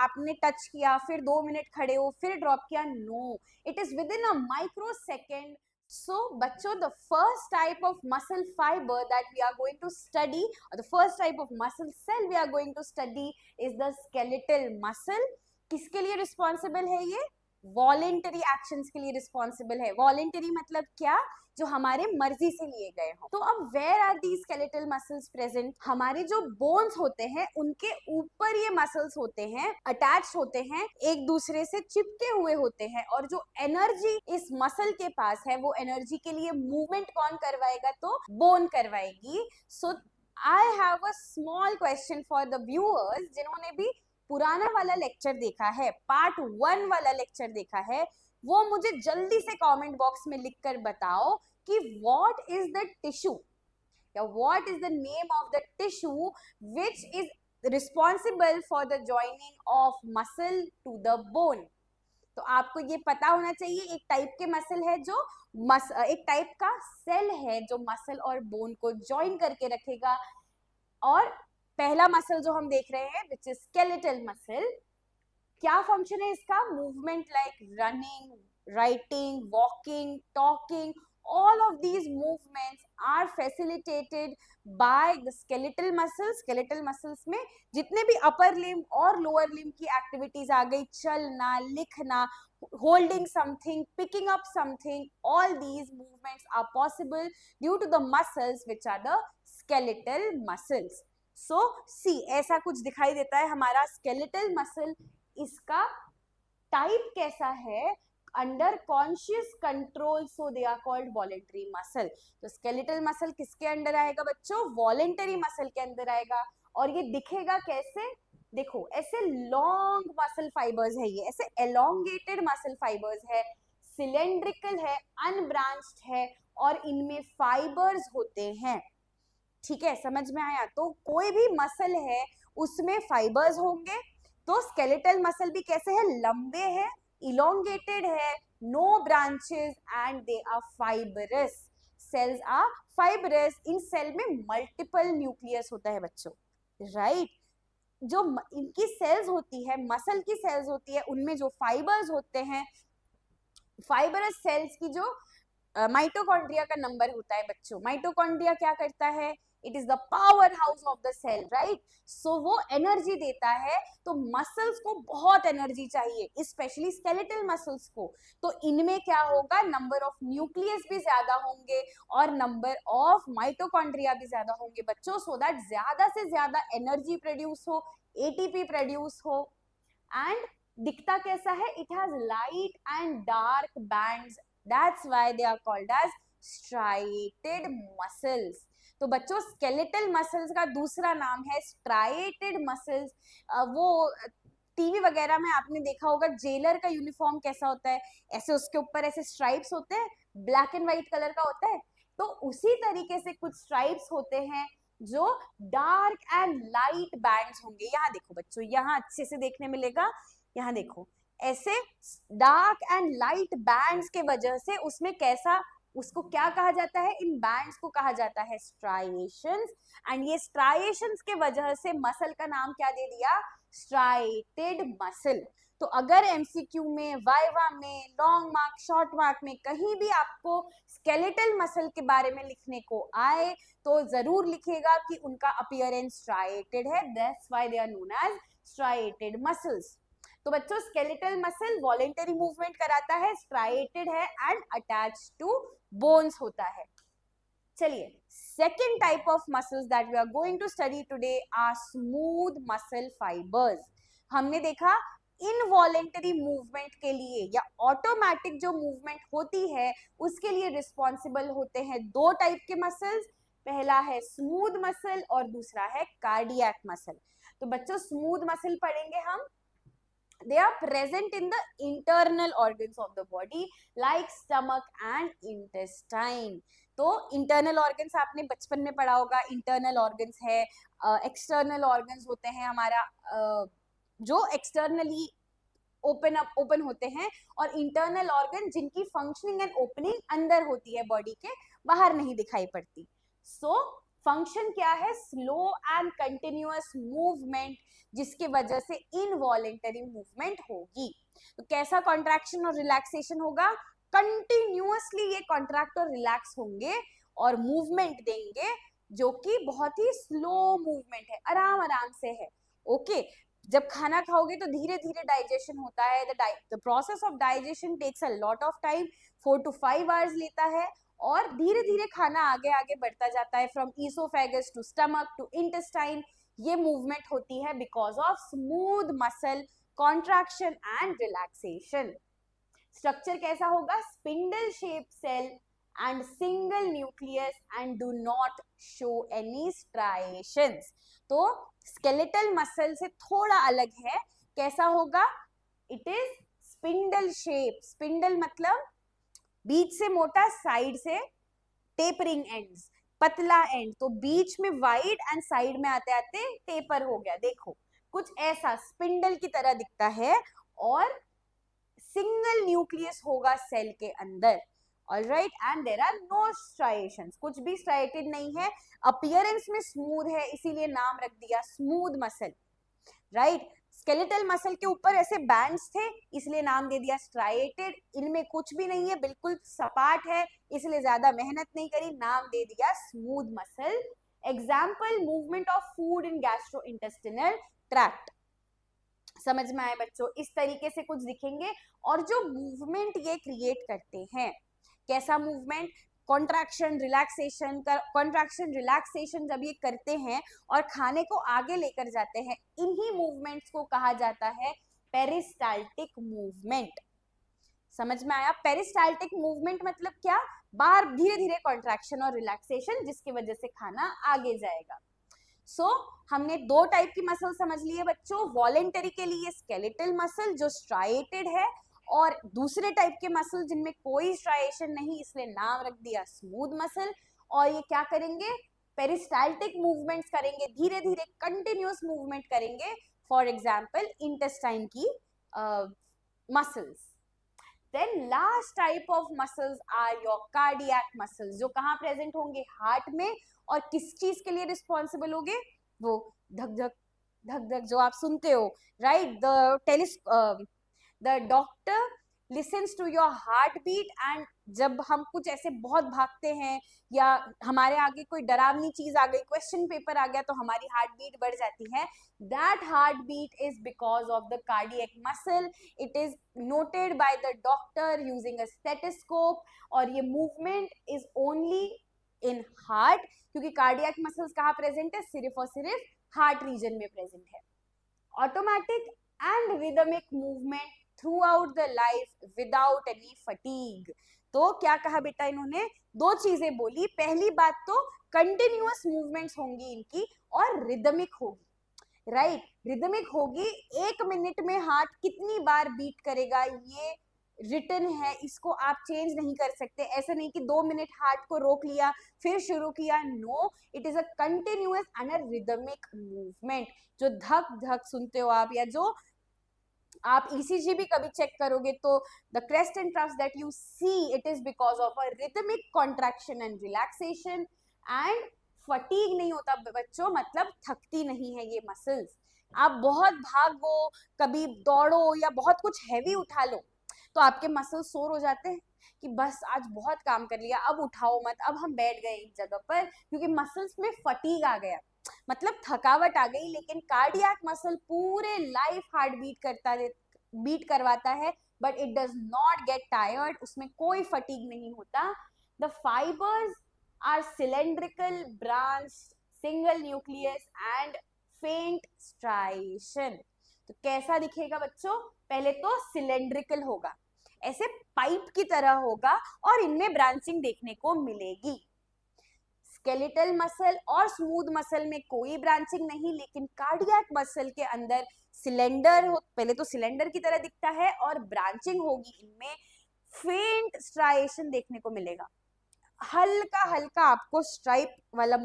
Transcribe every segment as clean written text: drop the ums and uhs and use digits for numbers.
आपने टच किया, फिर 2 मिनट खड़े हो, फिर ड्रॉप किया, no, it is within a microsecond. So, बच्चों, the first type of muscle fiber that we are going to study, or the first type of muscle cell we are going to study is the skeletal muscle. किसके लिए responsible है ये? Voluntary actions के लिए responsible है. Voluntary मतलब क्या? जो हमारे मर्जी से लिए गए हो. तो अब where are the skeletal muscles present? हमारे जो बोन्स होते हैं उनके ऊपर ये मसल्स होते हैं, अटैच होते हैं, एक दूसरे से चिपके हुए होते हैं. और जो एनर्जी इस मसल के पास है, वो एनर्जी के लिए मूवमेंट कौन करवाएगा? तो बोन करवाएगी. So I have a small question for the viewers जिन्होंने भी पुराना वाला लेक्चर देखा है, पार्ट 1 वाला लेक्चर देखा है, वो मुझे जल्दी से कमेंट बॉक्स में लिखकर बताओ कि व्हाट इज द टिश्यू या what is the name of the tissue which is responsible for the joining of muscle to the bone. तो आपको ये पता होना चाहिए, एक टाइप के मसल है जो एक टाइप का सेल है जो मसल और बोन को ज्वाइन करके रखेगा. और पहला मसल जो हम देख रहे हैं विच इज स्केलेटल मसल, क्या फंक्शन है इसका? Movement like running, writing, walking, talking, all of these movements are facilitated by the skeletal muscles. skeletal muscles में जितने भी upper limb और lower limb की activities आ गई, चलना, लिखना, holding something, picking up something, all these movements are possible due to the muscles which are the skeletal muscles. So see, ऐसा कुछ दिखाई देता है हमारा skeletal muscle. इसका टाइप कैसा है? Under conscious control, so they are called voluntary muscle. तो स्केलेटल मसल किसके अंडर आएगा बच्चों? वॉलेंटरी मसल के अंदर आएगा. और ये दिखेगा कैसे? देखो, ऐसे लॉन्ग मसल फाइबर्स है, ये ऐसे एलोंगेटेड मसल फाइबर्स है, सिलेंड्रिकल है, अनब्रांच्ड है, और इनमें फाइबर्स होते हैं. ठीक है, समझ में आया? तो कोई भी मसल है उसमें फाइबर्स होंगे. तो स्केलेटल मसल भी कैसे है? लंबे है, elongated है, no branches and they are fibrous. cells are fibrous. इन सेल में मल्टीपल न्यूक्लियस होता है बच्चों, राइट? जो इनकी सेल्स होती है, मसल की सेल्स होती है, उनमें जो फाइबर्स होते हैं, फाइबरस सेल्स की जो माइटोकॉन्ड्रिया का नंबर होता है बच्चों. माइटोकॉन्ड्रिया क्या करता है? It is the powerhouse of the cell, right? So वो एनर्जी देता है. तो मसल्स को बहुत एनर्जी चाहिए, स्पेशली स्केलेटल मसल्स को. तो इनमें क्या होगा? नंबर ऑफ न्यूक्लियस भी ज्यादा होंगे और नंबर ऑफ माइटोकॉन्ड्रिया भी ज्यादा होंगे बच्चों, सो दैट ज्यादा से ज्यादा एनर्जी प्रोड्यूस हो, एटीपी प्रोड्यूस हो. एंड दिखता कैसा है? It has light and dark bands. That's why they are called as striated muscles. तो बच्चों, स्केलेटल मसल्स का दूसरा नाम है स्ट्राइएटेड मसल्स. वो टीवी वगैरह में आपने देखा होगा, जेलर का यूनिफॉर्म कैसा होता है? ऐसे उसके ऊपर ऐसे स्ट्राइप्स होते हैं, ब्लैक एंड व्हाइट कलर का होता है. तो उसी तरीके से कुछ स्ट्राइप्स होते हैं जो डार्क एंड लाइट बैंड्स होंगे. यहाँ देखो बच्चों, यहाँ अच्छे से देखने मिलेगा. यहाँ देखो, ऐसे डार्क एंड लाइट बैंड्स के वजह से उसमें कैसा, उसको क्या कहा जाता है? इन बैंड्स को कहा जाता है स्ट्राइएशंस. एंड ये स्ट्राइएशंस के वजह से मसल का नाम क्या दे दिया? Striated muscle. तो अगर एमसीक्यू में, वाइवा में, लॉन्ग मार्क, शॉर्ट मार्क में कहीं भी आपको स्केलेटल मसल के बारे में लिखने को आए तो जरूर लिखेगा कि उनका अपीयरेंस स्ट्राइएटेड है. That's why they are known as striated muscles. तो बच्चों, स्केलेटल मसल वॉलेंटरी मूवमेंट कराता है, स्ट्राइएटेड है एंड अटैच्ड टू बोन्स होता है. चलिए, second type of muscles that we are going to study today are smooth muscle fibres. हमने देखा इनवॉलेंटरी मूवमेंट के लिए या ऑटोमेटिक जो मूवमेंट होती है उसके लिए रिस्पॉन्सिबल होते हैं दो टाइप के मसल्स. पहला है स्मूथ मसल और दूसरा है कार्डियक मसल. तो बच्चों, स्मूथ मसल पढ़ेंगे हम. They are present in the internal organs of the body like stomach and intestine. तो इंटरनल ऑर्गन्स आपने बचपन में पढ़ा होगा. इंटरनल ऑर्गन्स है, एक्सटर्नल ऑर्गन्स होते हैं हमारा, जो एक्सटर्नली ओपन होते हैं, और इंटरनल ऑर्गन जिनकी फंक्शनिंग एंड ओपनिंग अंदर होती है, बॉडी के बाहर नहीं दिखाई पड़ती. सो फंक्शन क्या है? स्लो एंड कंटिन्यूअस मूवमेंट, जिसके वजह से इनवॉलेंटरी मूवमेंट होगी। तो कैसा कॉन्ट्रैक्शन और रिलैक्सेशन होगा? कंटिन्यूअसली ये कॉन्ट्रैक्ट और रिलैक्स होंगे और मूवमेंट देंगे, जो कि बहुत ही स्लो मूवमेंट है, आराम आराम से है। ओके, जब खाना खाओगे तो धीरे धीरे डाइजेशन होता है। The process of digestion takes a lot of time, 4 to 5 hours लेता है, और धीरे धीरे खाना आगे आगे बढ़ता जाता है, from oesophagus to stomach to intestine. ये मूवमेंट होती है because of smooth muscle contraction and relaxation. Structure कैसा होगा? Spindle shape cell and single nucleus and do not show any striations। तो skeletal muscle से थोड़ा अलग है। कैसा होगा? It is spindle shape। spindle मतलब बीच से मोटा, साइड से टेपरिंग एंड्स, पतला एंड, तो बीच में वाइड एंड साइड में आते आते टेपर हो गया। देखो कुछ ऐसा स्पिंडल की तरह दिखता है, और सिंगल न्यूक्लियस होगा सेल के अंदर। Alright, and there are no striations, कुछ भी स्ट्राइटेड नहीं है। अपीयरेंस में स्मूथ है, इसीलिए नाम रख दिया smooth muscle. Right, skeletal muscle के ऊपर ऐसे बैंड्स थे, इसलिए नाम दे दिया स्ट्राइएटेड। इनमें कुछ भी नहीं है, बिल्कुल सपाट है, इसलिए ज्यादा मेहनत नहीं करी, नाम दे दिया smooth muscle. Example, movement of food in gastrointestinal tract. समझ में आए बच्चों? इस तरीके से कुछ दिखेंगे। और जो मूवमेंट ये क्रिएट करते हैं, कैसा movement? Contraction relaxation. Contraction relaxation जब ये करते हैं और खाने को आगे लेकर जाते हैं, इन्हीं मूवमेंट्स को कहा जाता है पेरिस्टाल्टिक मूवमेंट। समझ में आया? पेरिस्टाल्टिक मूवमेंट मतलब क्या? बाहर धीरे धीरे कॉन्ट्रैक्शन और रिलैक्सेशन, जिसकी वजह से खाना आगे जाएगा। हमने दो टाइप की मसल समझ ली है बच्चों। वॉलेंटरी के लिए स्केलेटल मसल जो स्ट्राइएटेड है, और दूसरे टाइप के मसल जिनमें कोई स्ट्राइएशन नहीं, इसलिए नाम रख दिया स्मूथ मसल। और ये क्या करेंगे? पेरिस्टाल्टिक मूवमेंट्स करेंगे, धीरे धीरे कंटिन्यूअस मूवमेंट करेंगे। फॉर एग्जाम्पल इंटेस्टाइन की muscles. Then last type of muscles are your cardiac muscles, जो कहाँ प्रेजेंट होंगे? हार्ट में। और किस चीज के लिए रिस्पॉन्सिबल होंगे? वो धक धक धक धक जो आप सुनते हो, right? The doctor listens to your heartbeat, and जब हम कुछ ऐसे बहुत भागते हैं या हमारे आगे कोई डरावनी चीज आ गई, क्वेश्चन पेपर आ गया, तो हमारी हार्ट बीट बढ़ जाती है। That heart beat is because of the cardiac muscle. It is noted by the doctor using a stethoscope. और ये movement is only in heart, क्योंकि कार्डियक मसल्स कहाँ प्रेजेंट है? सिर्फ और सिर्फ हार्ट रीजन में प्रेजेंट है। Automatic and rhythmic movement throughout the life without any fatigue. तो क्या कहा बेटा इन्होंने? दो चीजें बोली। पहली बात तो कंटिन्यूअस मूवमेंट्स होंगी इनकी, और रिदमिक होगी। राइट, रिदमिक होगी। 1 मिनट में हार्ट कितनी बार बीट करेगा ये रिटन है, इसको आप चेंज नहीं कर सकते। ऐसा नहीं कि 2 मिनट हार्ट को रोक लिया फिर शुरू किया। No, it is a continuous and a rhythmic movement. जो धक धक सुनते हो आप, या जो आप ईसीजी भी कभी चेक करोगे, तो the crest and troughs that you see, it is because of a rhythmic contraction and relaxation. And fatigue नहीं होता बच्चों, मतलब थकती नहीं है ये मसल्स। आप बहुत भागो, कभी दौड़ो, या बहुत कुछ हैवी उठा लो, तो आपके मसल्स सोर हो जाते हैं कि बस आज बहुत काम कर लिया, अब उठाओ मत, अब हम बैठ गए एक जगह पर, क्योंकि मसल्स में फटीग आ गया, मतलब थकावट आ गई। लेकिन कार्डियक मसल पूरे लाइफ हार्ट बीट करवाता है, but it does not get tired, उसमें कोई फटीग नहीं होता। The fibres are cylindrical, branch, single nucleus and faint striation. तो कैसा दिखेगा बच्चों? पहले तो सिलेंड्रिकल होगा, ऐसे पाइप की तरह होगा, और इनमें ब्रांचिंग देखने को मिलेगी। स्केलेटल मसल और स्मूथ मसल में कोई ब्रांचिंग नहीं, लेकिन कार्डियक मसल के अंदर सिलेंडर हो, पहले तो सिलेंडर की तरह दिखता है, और ब्रांचिंग होगी इनमें। फेंट स्ट्राइएशन देखने को मिलेगा, हल्का हल्का आपको स्ट्राइप वाला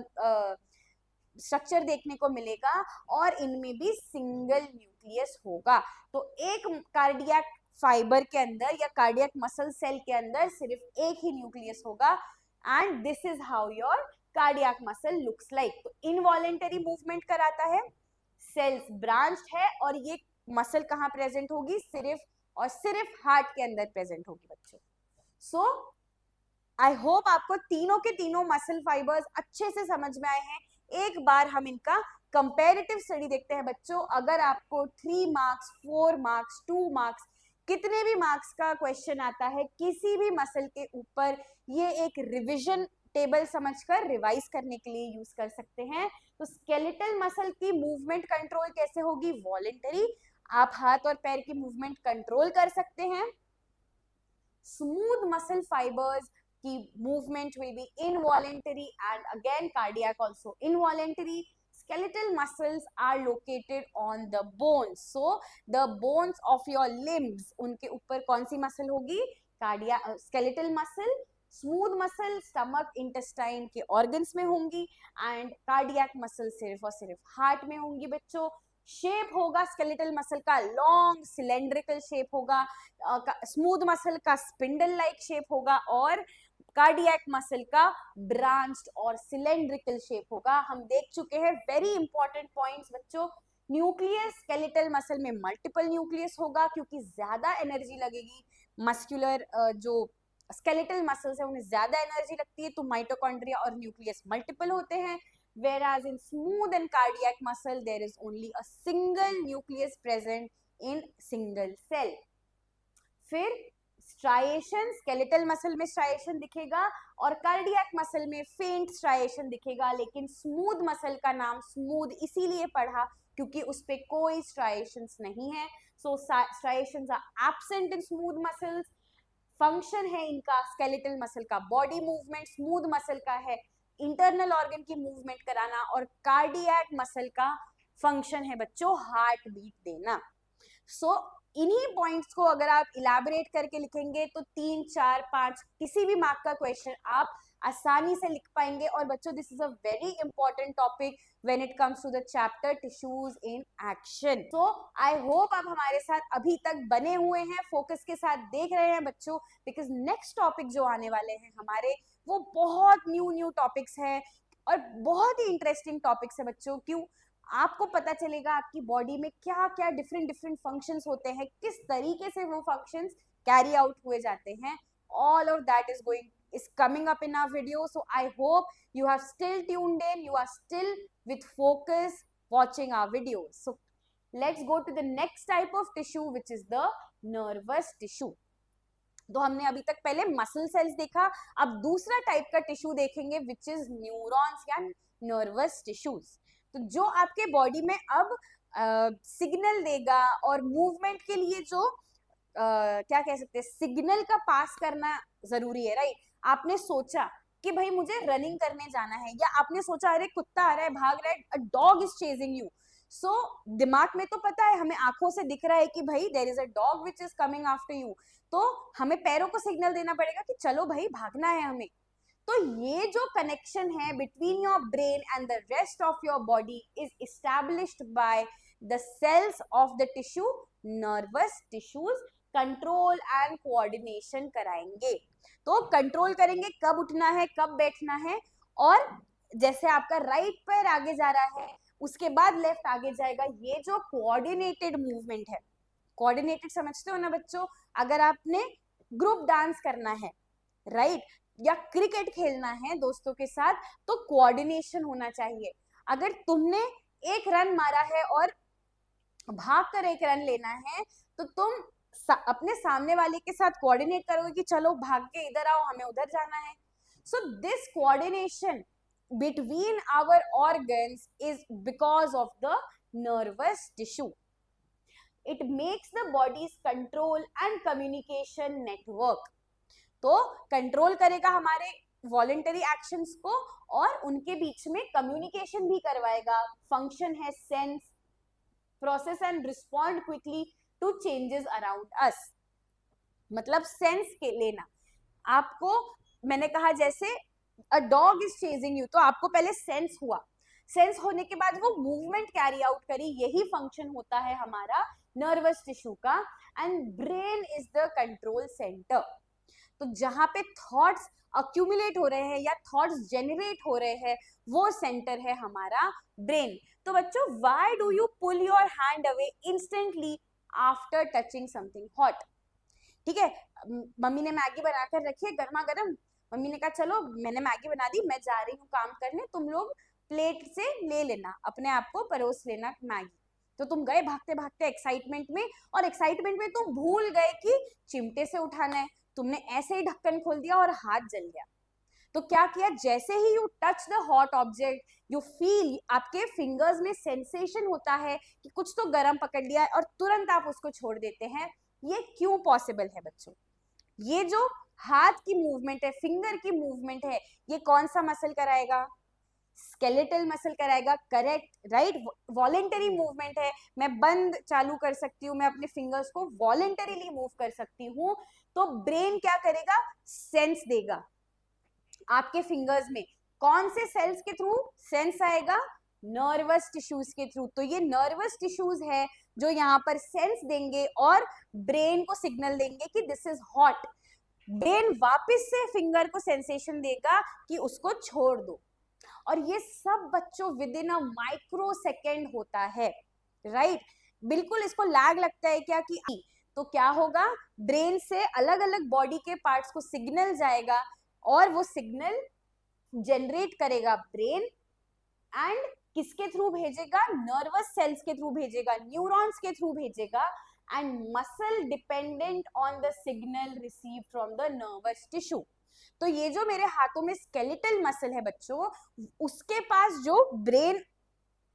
स्ट्रक्चर देखने को मिलेगा, और इनमें भी सिंगल न्यूक्लियस होगा। तो एक कार्डियक फाइबर के अंदर या कार्डियक मसल सेल के अंदर सिर्फ एक ही न्यूक्लियस होगा, and this is how your cardiac muscle looks like. तो इनवॉलेंटरी मूवमेंट कराता है, सेल्स ब्रांच्ड है, और ये मसल कहाँ प्रेजेंट होगी, सिर्फ और सिर्फ हार्ट के अंदर प्रेजेंट होगी बच्चों। सो आई होप आपको तीनों के तीनों मसल फाइबर्स अच्छे से समझ में आए हैं। एक बार हम इनका कंपैरेटिव स्टडी देखते हैं बच्चों। अगर आपको 3 मार्क्स, 4 मार्क्स, 2 मार्क्स, कितने भी मार्क्स का क्वेश्चन आता है किसी भी मसल के ऊपर, ये एक रिवीजन टेबल समझकर रिवाइज करने के लिए यूज कर सकते हैं। तो स्केलेटल मसल की मूवमेंट कंट्रोल कैसे होगी, वॉलेंटरी, आप हाथ और पैर की मूवमेंट कंट्रोल कर सकते हैं। स्मूथ मसल फाइबर्स की movement will be involuntary, and again cardiac also involuntary. Skeletal muscles are located on the bones, so the bones of your limbs, उनके ऊपर कौन सी मसल होगी, cardiac skeletal muscle. Smooth muscle stomach intestine के organs में होंगी, and cardiac muscle सिर्फ और सिर्फ हार्ट में होंगी बच्चों। शेप होगा स्केलेटल मसल का लॉन्ग सिलेंड्रिकल शेप होगा, स्मूथ मसल का स्पिंडल लाइक शेप होगा, और कार्डियक मसल का ब्रांच्ड और सिलेंड्रिकल शेप होगा। हम देख चुके हैं वेरी इंपॉर्टेंट पॉइंट्स बच्चों। न्यूक्लियस स्केलेटल मसल में मल्टीपल न्यूक्लियस होगा क्योंकि ज्यादा एनर्जी लगेगी। मस्कुलर जो स्केलेटल मसल्स है उन्हें ज्यादा एनर्जी लगती है, तो माइटोकॉन्ड्रिया और न्यूक्लियस मल्टीपल होते हैं। whereas in smooth and cardiac muscle there is only a single nucleus present in single cell. फिर स्ट्राइएशन, स्केलेटल मसल में स्ट्राइएशन दिखेगा और कार्डियक मसल में फेंट स्ट्राइएशन दिखेगा, लेकिन स्मूथ मसल का नाम स्मूथ इसीलिए पढ़ा क्योंकि उस पे कोई स्ट्राइएशंस नहीं है। So striations are absent in smooth muscles. Function है इनका स्केलेटल मसल का बॉडी मूवमेंट, स्मूथ मसल का है इंटरनल ऑर्गन की मूवमेंट कराना, और कार्डियक मसल का फंक्शन है बच्चों हार्ट बीट देना। सो इन्हीं पॉइंट्स को अगर आप इलैबोरेट करके लिखेंगे तो 3, 4, 5 किसी भी मार्क का क्वेश्चन आप आसानी से लिख पाएंगे। और बच्चों this is a very important topic when it comes to the chapter tissues in action. So I hope आप हमारे साथ अभी तक बने हुए हैं, फोकस के साथ देख रहे हैं बच्चों, बिकॉज नेक्स्ट टॉपिक जो आने वाले हैं हमारे वो बहुत न्यू टॉपिक्स हैं और बहुत ही इंटरेस्टिंग टॉपिक्स है बच्चों। क्यों, आपको पता चलेगा आपकी बॉडी में क्या क्या डिफरेंट फंक्शंस होते हैं, किस तरीके से वो फंक्शंस कैरी आउट हुए जाते हैं। All of that is coming up in our video. So I hope you have still tuned in, you are still with focus watching our videos. So let's go to the next type of tissue, which is the nervous tissue. तो हमने अभी तक पहले muscle cells देखा, अब दूसरा type का tissue देखेंगे विच इज न्यूरॉन्स या नर्वस टिश्यूज। तो जो आपके बॉडी में अब सिग्नल देगा और मूवमेंट के लिए जो क्या कह सकते हैं, सिग्नल का पास करना जरूरी है, राइट। आपने सोचा कि भाई मुझे रनिंग करने जाना है, या आपने सोचा अरे कुत्ता आ रहा है, भाग रहा है, a dog is chasing you. So दिमाग में तो पता है, हमें आंखों से दिख रहा है कि भाई there is a dog which is coming after you, तो हमें पैरों को सिग्नल देना पड़ेगा कि चलो भाई भागना है हमें। तो ये जो कनेक्शन है between your brain and the rest of your body is established by the cells of the tissue nervous tissues. Control and coordination कराएंगे, तो कंट्रोल करेंगे कब उठना है, कब बैठना है, और जैसे आपका राइट पैर आगे जा रहा है उसके बाद लेफ्ट आगे जाएगा। ये जो कोऑर्डिनेटेड मूवमेंट है, कोऑर्डिनेटेड समझते हो ना बच्चों, अगर आपने ग्रुप डांस करना है, राइट, या क्रिकेट खेलना है दोस्तों के साथ, तो कोऑर्डिनेशन होना चाहिए। अगर तुमने एक रन मारा है और भागकर एक रन लेना है, तो तुम अपने सामने वाले के साथ कोऑर्डिनेट करोगे कि चलो भाग के इधर आओ, हमें उधर जाना है। So this coordination between our organs is because of the nervous tissue. It makes the body's control and communication network. तो कंट्रोल करेगा हमारे वॉलेंटरी एक्शंस को और उनके बीच में कम्युनिकेशन भी करवाएगा। फंक्शन है sense, process and respond quickly to changes around us. मतलब सेंस के लेना, आपको मैंने कहा जैसे a dog is chasing you, तो आपको पहले सेंस हुआ, सेंस होने के बाद वो मूवमेंट कैरी आउट करी, यही फंक्शन होता है हमारा नर्वस टिश्यू का। And brain is the control centre. तो जहाँ पे थॉट्स अक्यूमुलेट हो रहे हैं या थॉट्स जेनरेट हो रहे हैं वो सेंटर है हमारा ब्रेन। तो बच्चों, why do you pull your hand away instantly after touching something hot? ठीक है, मम्मी ने मैगी बनाकर रखी है गर्मा गर्म, मम्मी ने कहा चलो मैंने मैगी बना दी, मैं जा रही हूँ काम करने, तुम लोग प्लेट से ले लेना, अपने आप को परोस लेना मैगी। तो तुम गए भागते भागते एक्साइटमेंट में, और एक्साइटमेंट में तुम भूल गए कि चिमटे से उठाना है, तुमने ऐसे ही ढक्कन खोल दिया और हाथ जल गया। तो क्या किया, जैसे ही you touch the hot object you feel, आपके फिंगर्स में सेंसेशन होता है कि कुछ तो गर्म पकड़ लिया है, और तुरंत आप उसको छोड़ देते हैं। ये क्यों पॉसिबल है बच्चों? ये जो हाथ की मूवमेंट है, फिंगर की मूवमेंट है, ये कौन सा मसल कराएगा? स्केलेटल मसल कराएगा, करेक्ट, राइट। वॉलेंटरी मूवमेंट है, मैं बंद चालू कर सकती हूँ, मैं अपने फिंगर्स को वॉलेंटरीली मूव कर सकती हूँ। तो ब्रेन क्या करेगा, सेंस देगा आपके फिंगर्स में। कौन से सेल्स के थ्रू सेंस आएगा? नर्वस टिश्यूज के थ्रू। तो ये नर्वस टिश्यूज है जो यहाँ पर सेंस देंगे और ब्रेन को सिग्नल देंगे कि दिस इज हॉट। ब्रेन वापस से फिंगर को सेंसेशन देगा कि उसको छोड़ दो, और ये सब बच्चों with in a micro second होता है, राइट। बिल्कुल इसको लैग लगता है क्या कि तो क्या होगा, ब्रेन से अलग अलग बॉडी के पार्ट्स को सिग्नल जाएगा, और वो सिग्नल जनरेट करेगा ब्रेन, एंड किसके थ्रू भेजेगा? नर्वस सेल्स के थ्रू भेजेगा, न्यूरॉन्स के थ्रू भेजेगा, and muscle dependent on the signal receive from the nervous tissue. तो ये जो मेरे हाथों में स्केलेटल मसल है बच्चों, उसके पास जो ब्रेन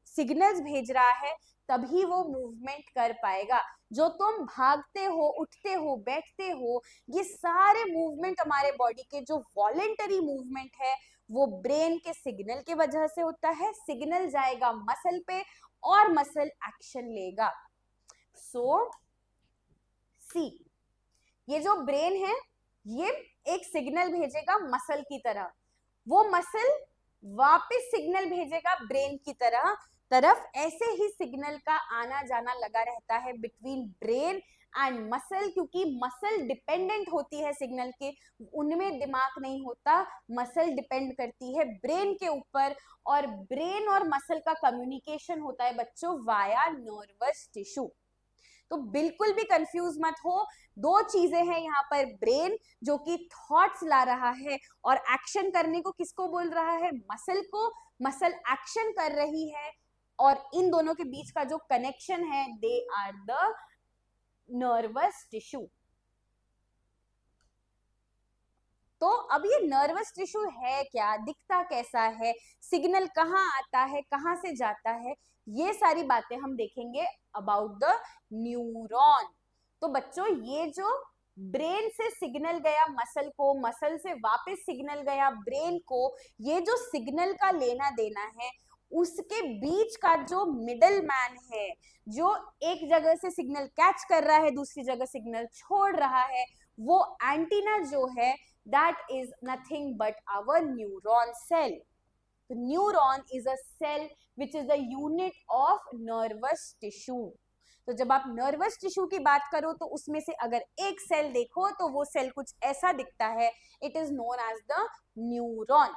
सिग्नल्स भेज रहा है तभी वो मूवमेंट कर पाएगा। जो तुम भागते हो, उठते हो, बैठते हो, ये सारे मूवमेंट हमारे बॉडी के जो वॉलेंटरी मूवमेंट है वो ब्रेन के सिग्नल के वजह से होता है। सिग्नल जाएगा मसल पे और मसल एक्शन लेगा। सो सी, ये जो ब्रेन है ये एक सिग्नल भेजेगा मसल की तरह, वो मसल वापस सिग्नल भेजेगा ब्रेन की तरफ। ऐसे ही सिग्नल का आना जाना लगा रहता है बिटवीन ब्रेन एंड मसल, क्योंकि मसल डिपेंडेंट होती है सिग्नल के, उनमें दिमाग नहीं होता, मसल डिपेंड करती है ब्रेन के ऊपर, और ब्रेन और मसल का कम्युनिकेशन होता है बच्चों वाया नर्वस टिश्यू। तो बिल्कुल भी कंफ्यूज मत हो, दो चीजें हैं यहाँ पर, ब्रेन जो कि थॉट्स ला रहा है और एक्शन करने को किसको बोल रहा है? मसल को। मसल एक्शन कर रही है, और इन दोनों के बीच का जो कनेक्शन है they are the nervous tissue. तो अब ये नर्वस टिश्यू है क्या, दिखता कैसा है, सिग्नल कहाँ आता है, कहाँ से जाता है, ये सारी बातें हम देखेंगे अबाउट द न्यूरॉन। तो बच्चों, ये जो ब्रेन से सिग्नल गया मसल को, मसल से वापस सिग्नल गया ब्रेन को, ये जो सिग्नल का लेना देना है, उसके बीच का जो मिडल मैन है, जो एक जगह से सिग्नल कैच कर रहा है, दूसरी जगह सिग्नल छोड़ रहा है, वो एंटीना जो है, that is nothing but our neuron cell. The neuron is a cell which is the unit of nervous tissue. तो जब आप नर्वस टिश्यू की बात करो तो उसमें से अगर एक सेल देखो तो वो सेल कुछ ऐसा दिखता है, it is known as the neuron.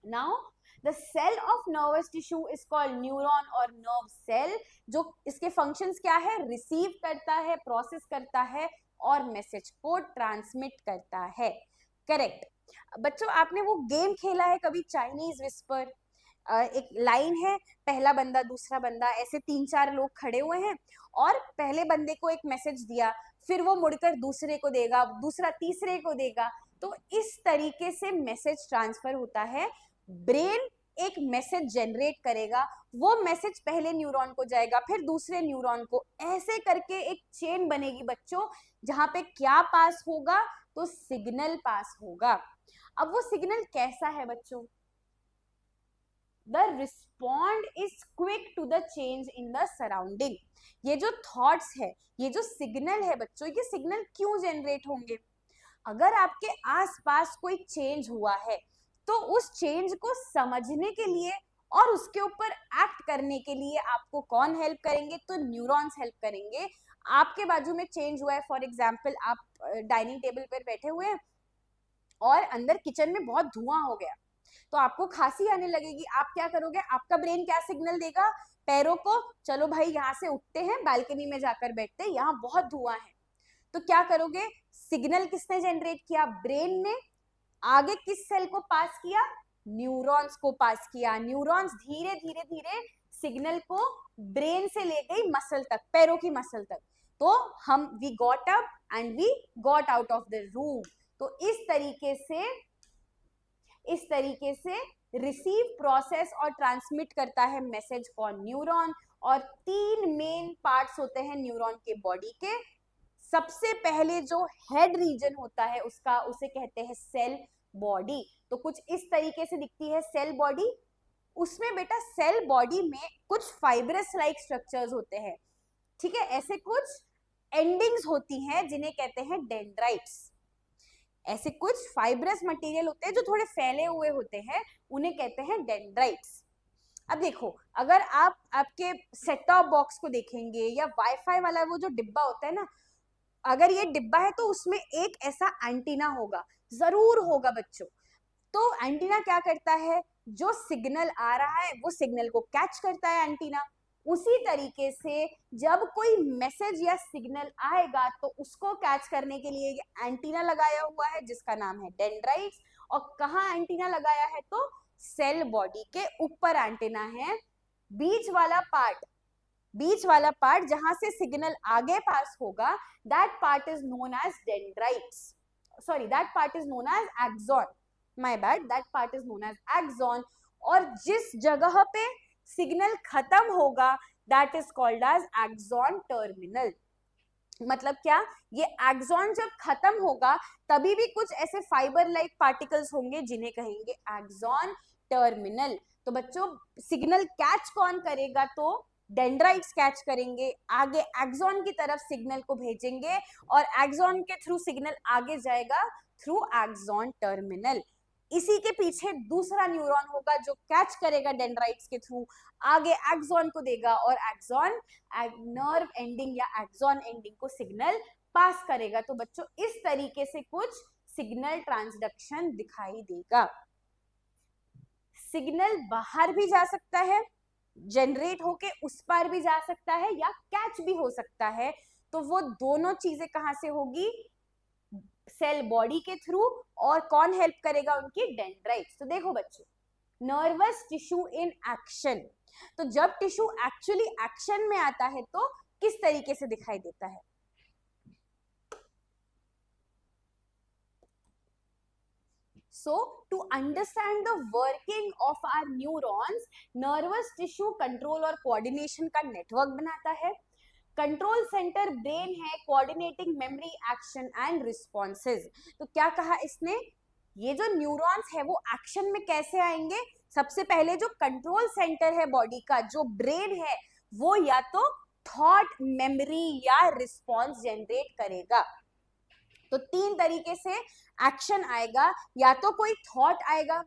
Now the cell of nervous tissue is called neuron और नर्व सेल। जो इसके फंक्शंस क्या है? रिसीव करता है, प्रोसेस करता है और मैसेज को ट्रांसमिट करता है, करेक्ट। बच्चों, आपने वो गेम खेला है कभी, चाइनीज विस्पर? एक लाइन है, पहला बंदा, दूसरा बंदा, ऐसे 3-4 लोग खड़े हुए हैं, और पहले बंदे को एक मैसेज दिया, फिर वो मुड़कर दूसरे को देगा, दूसरा तीसरे को देगा। तो इस तरीके से मैसेज ट्रांसफर होता है। ब्रेन एक मैसेज जनरेट करेगा, वो मैसेज पहले न्यूरॉन को जाएगा, फिर दूसरे न्यूरॉन को, ऐसे करके एक चेन बनेगी बच्चों, जहां पे क्या पास होगा? तो सिग्नल पास होगा। अब वो सिग्नल कैसा है बच्चों? The respond is quick to the change in the surrounding. ये जो थॉट्स है, ये जो सिग्नल है बच्चों, ये सिग्नल क्यों जनरेट होंगे? अगर आपके आसपास कोई चेंज हुआ है तो उस चेंज को समझने के लिए और उसके ऊपर एक्ट करने के लिए आपको कौन हेल्प करेंगे? तो न्यूरॉन्स हेल्प करेंगे। आपके बाजू में चेंज हुआ है, फॉर एग्जाम्पल आप डाइनिंग टेबल पर बैठे हुए हैं और अंदर किचन में बहुत धुआं हो गया, तो आपको खांसी आने लगेगी। आप क्या करोगे, आपका ब्रेन क्या सिग्नल देगा पैरों को, चलो भाई यहाँ से उठते हैं, बालकनी में जाकर बैठते हैं, यहाँ बहुत धुआं है। तो क्या करोगे, सिग्नल किसने जनरेट किया, ब्रेन ने। आगे किस सेल को पास किया, न्यूरॉन्स को पास किया। न्यूरॉन्स धीरे धीरे धीरे सिग्नल को ब्रेन से ले गई मसल तक, पैरों की मसल तक। तो हम we got up and we got out of the room. तो इस तरीके से रिसीव, प्रोसेस और ट्रांसमिट करता है मैसेज कौन, न्यूरॉन। और 3 मेन पार्ट्स होते हैं न्यूरॉन के बॉडी के। सबसे पहले जो हेड रीजन होता है उसका, उसे कहते हैं सेल बॉडी। तो कुछ इस तरीके से दिखती है सेल बॉडी। उसमें बेटा सेल बॉडी में कुछ फाइब्रस लाइक स्ट्रक्चर्स होते हैं, ठीक है। ऐसे कुछ एंडिंग्स होती हैं जिन्हें कहते हैं डेंड्राइट्स। ऐसे कुछ फाइब्रस मटेरियल होते हैं जो थोड़े फैले हुए होते हैं, उन्हें कहते हैं डेंड्राइट्स। अब देखो, अगर आप आपके सेट टॉप बॉक्स को देखेंगे या वाईफाई वाला वो जो डिब्बा होता है ना, अगर ये डिब्बा है तो उसमें एक ऐसा एंटीना होगा, जरूर होगा बच्चों। तो एंटीना क्या करता है, जो सिग्नल आ रहा है वो सिग्नल को कैच करता है एंटीना। उसी तरीके से जब कोई मैसेज या सिग्नल आएगा तो उसको कैच करने के लिए एंटीना लगाया हुआ है जिसका नाम है डेंड्राइट्स। और कहाँ एंटीना लगाया है, तो सेल बॉडी के ऊपर एंटीना है। बीच वाला पार्ट जहां से सिग्नल आगे पास होगा, that part is known as dendrites, sorry that part is known as axon, my bad, that part is known as axon. और जिस जगह पे सिग्नल खत्म होगा that is called as axon terminal. मतलब क्या, ये एक्सॉन जब खत्म होगा तभी भी कुछ ऐसे फाइबर लाइक पार्टिकल्स होंगे जिन्हें कहेंगे एक्सॉन टर्मिनल। तो बच्चों सिग्नल कैच कौन करेगा, तो डेंड्राइट्स कैच करेंगे, आगे एक्सॉन की तरफ सिग्नल को भेजेंगे और एक्सॉन के थ्रू सिग्नल आगे जाएगा थ्रू एक्सॉन टर्मिनल। इसी के पीछे दूसरा न्यूरॉन होगा जो कैच करेगा डेंड्राइट्स के थ्रू, आगे एक्सॉन को देगा और एक्सॉन नर्व एंडिंग या एक्सॉन एंडिंग को सिग्नल पास करेगा। तो बच्चों इस तरीके से कुछ सिग्नल ट्रांसडक्शन दिखाई देगा। सिग्नल बाहर भी जा सकता है, जनरेट होके उस पार भी जा सकता है, या कैच भी हो सकता है। तो वो दोनों चीजें कहां से होगी, सेल बॉडी के थ्रू। और कौन हेल्प करेगा, उनकी डेंड्राइट्स। तो देखो बच्चों, नर्वस टिश्यू इन एक्शन। तो जब टिश्यू एक्चुअली एक्शन में आता है तो किस तरीके से दिखाई देता है, So to understand the working of our neurons, nervous tissue control और coordination का network बनाता है। कंट्रोल सेंटर ब्रेन है, coordinating memory, action and responses. तो क्या कहा इसने, ये जो न्यूरॉन्स है वो एक्शन में कैसे आएंगे, सबसे पहले जो कंट्रोल सेंटर है बॉडी का, जो ब्रेन है, वो या तो थॉट, मेमोरी या रिस्पॉन्स जनरेट करेगा। तो 3 तरीके से एक्शन आएगा, या तो कोई थॉट आएगा,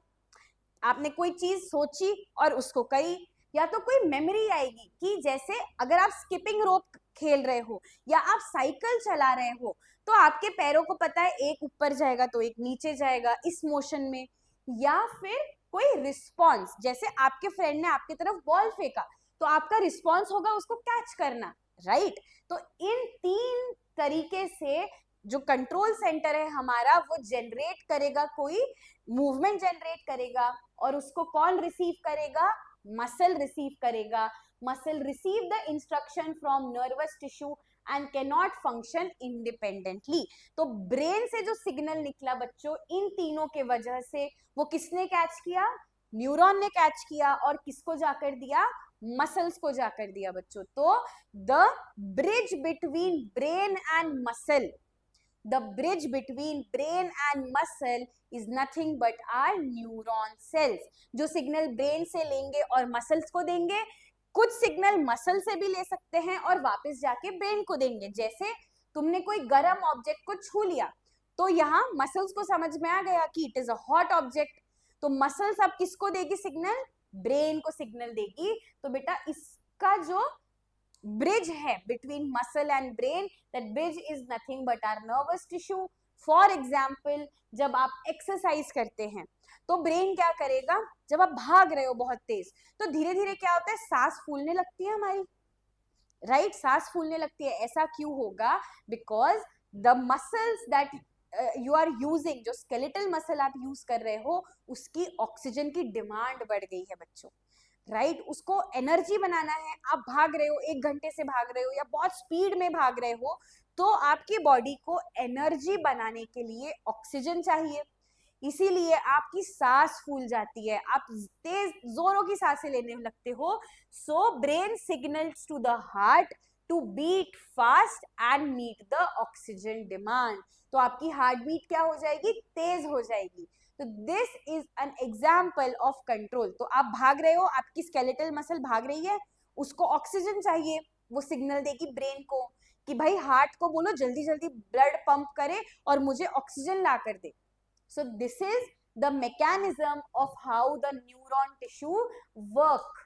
आपने कोई चीज सोची और उसको करी, या तो कोई मेमोरी आएगी कि जैसे अगर आप स्किपिंग रोप खेल रहे हो या आप साइकिल चला रहे हो तो आपके पैरों को पता है एक ऊपर जाएगा तो एक नीचे जाएगा इस मोशन में। या फिर कोई रिस्पॉन्स, जैसे आपके फ्रेंड ने आपकी तरफ बॉल फेंका तो आपका रिस्पॉन्स होगा उसको कैच करना, राइट। तो इन 3 तरीके से जो कंट्रोल सेंटर है हमारा वो जनरेट करेगा, कोई मूवमेंट जनरेट करेगा, और उसको कौन रिसीव करेगा, मसल रिसीव करेगा। Muscle receive the instruction from nervous tissue and can not function independently. तो ब्रेन से जो सिग्नल निकला बच्चों, इन तीनों के वजह से वो किसने कैच किया, न्यूरॉन ने कैच किया, और किसको जाकर दिया, मसल्स को जाकर दिया बच्चों। तो the bridge between brain and muscle, the bridge between brain and muscle is nothing but our neuron cells, जो सिग्नल ब्रेन से लेंगे और मसल्स को देंगे। कुछ सिग्नल मसल से भी ले सकते हैं और वापस जाके ब्रेन को देंगे। जैसे तुमने कोई गर्म ऑब्जेक्ट को छू लिया तो यहाँ मसल्स को समझ में आ गया कि it is a hot object, तो मसल्स अब किसको देगी सिग्नल, ब्रेन को सिग्नल देगी। तो बेटा इसका जो ब्रिज है between muscle and brain, that bridge is nothing but our nervous tissue. For example, जब आप एक्सरसाइज करते हैं तो ब्रेन क्या करेगा, जब आप भाग रहे हो बहुत तेज तो धीरे धीरे क्या होता है, सांस फूलने लगती है हमारी, राइट, सांस फूलने लगती है. ऐसा क्यों होगा, because the muscles that you are using, जो स्केलेटल मसल आप यूज कर रहे हो, उसकी ऑक्सीजन की डिमांड बढ़ गई है बच्चों, राइट. उसको एनर्जी बनाना है. आप भाग रहे हो, 1 घंटे से भाग रहे हो या बहुत स्पीड में भाग रहे हो, तो आपकी बॉडी को एनर्जी बनाने के लिए ऑक्सीजन चाहिए, इसीलिए आपकी सांस फूल जाती है, आप तेज जोरों की सांसें लेने लगते हो. So brain signals to the heart to beat fast and meet the oxygen demand. तो आपकी हार्ट बीट क्या हो जाएगी, तेज हो जाएगी. तो this is an example of control. तो आप भाग रहे हो, आपकी स्केलेटल मसल भाग रही है, उसको ऑक्सीजन चाहिए, वो सिग्नल देगी ब्रेन को कि भाई हार्ट को बोलो जल्दी जल्दी ब्लड पंप करे और मुझे ऑक्सीजन ला कर दे. So this is the mechanism of how the neuron tissue work.